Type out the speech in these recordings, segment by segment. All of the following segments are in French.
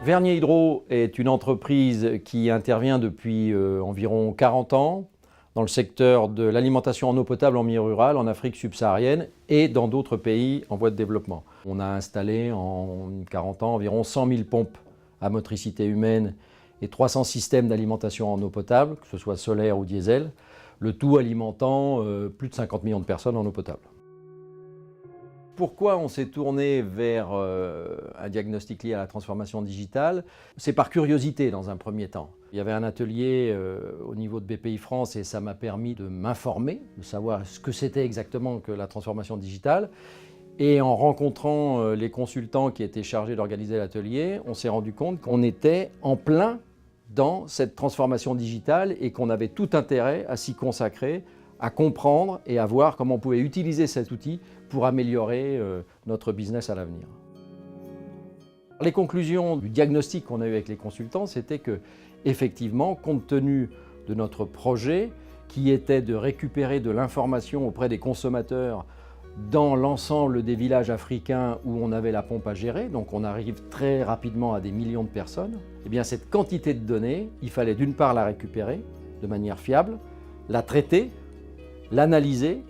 Vernier Hydro est une entreprise qui intervient depuis environ 40 ans dans le secteur de l'alimentation en eau potable en milieu rural, en Afrique subsaharienne et dans d'autres pays en voie de développement. On a installé en 40 ans environ 100 000 pompes à motricité humaine et 300 systèmes d'alimentation en eau potable, que ce soit solaire ou diesel, le tout alimentant plus de 50 millions de personnes en eau potable. Pourquoi on s'est tourné vers un diagnostic lié à la transformation digitale? C'est par curiosité dans un premier temps. Il y avait un atelier au niveau de BPI-France et ça m'a permis de m'informer, de savoir ce que c'était exactement que la transformation digitale. Et en rencontrant les consultants qui étaient chargés d'organiser l'atelier, on s'est rendu compte qu'on était en plein dans cette transformation digitale et qu'on avait tout intérêt à s'y consacrer, à comprendre et à voir comment on pouvait utiliser cet outil pour améliorer notre business à l'avenir. Les conclusions du diagnostic qu'on a eu avec les consultants, c'était que, effectivement, compte tenu de notre projet, qui était de récupérer de l'information auprès des consommateurs dans l'ensemble des villages africains où on avait la pompe à gérer, donc on arrive très rapidement à des millions de personnes, eh bien cette quantité de données, il fallait d'une part la récupérer de manière fiable, la traiter, l'analyser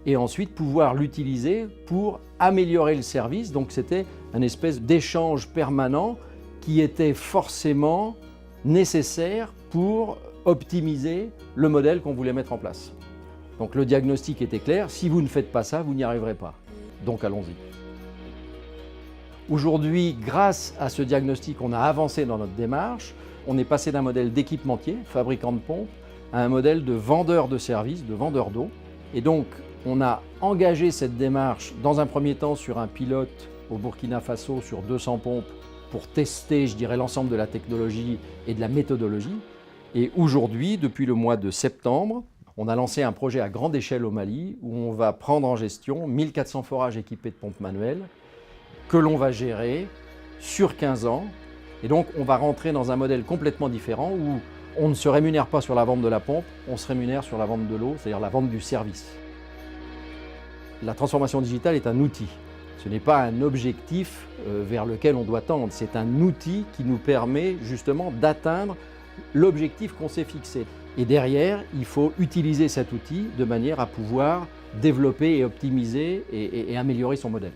et ensuite pouvoir l'utiliser pour améliorer le service. Donc c'était une espèce d'échange permanent qui était forcément nécessaire pour optimiser le modèle qu'on voulait mettre en place. Donc le diagnostic était clair, si vous ne faites pas ça, vous n'y arriverez pas. Donc allons-y. Aujourd'hui, grâce à ce diagnostic, on a avancé dans notre démarche. On est passé d'un modèle d'équipementier, fabricant de pompes, à un modèle de vendeur de services, de vendeur d'eau. Et donc, on a engagé cette démarche dans un premier temps sur un pilote au Burkina Faso sur 200 pompes pour tester, je dirais, l'ensemble de la technologie et de la méthodologie. Et aujourd'hui, depuis le mois de septembre, on a lancé un projet à grande échelle au Mali où on va prendre en gestion 1400 forages équipés de pompes manuelles que l'on va gérer sur 15 ans. Et donc, on va rentrer dans un modèle complètement différent où on ne se rémunère pas sur la vente de la pompe, on se rémunère sur la vente de l'eau, c'est-à-dire la vente du service. La transformation digitale est un outil. Ce n'est pas un objectif vers lequel on doit tendre. C'est un outil qui nous permet justement d'atteindre l'objectif qu'on s'est fixé. Et derrière, il faut utiliser cet outil de manière à pouvoir développer et optimiser et améliorer son modèle.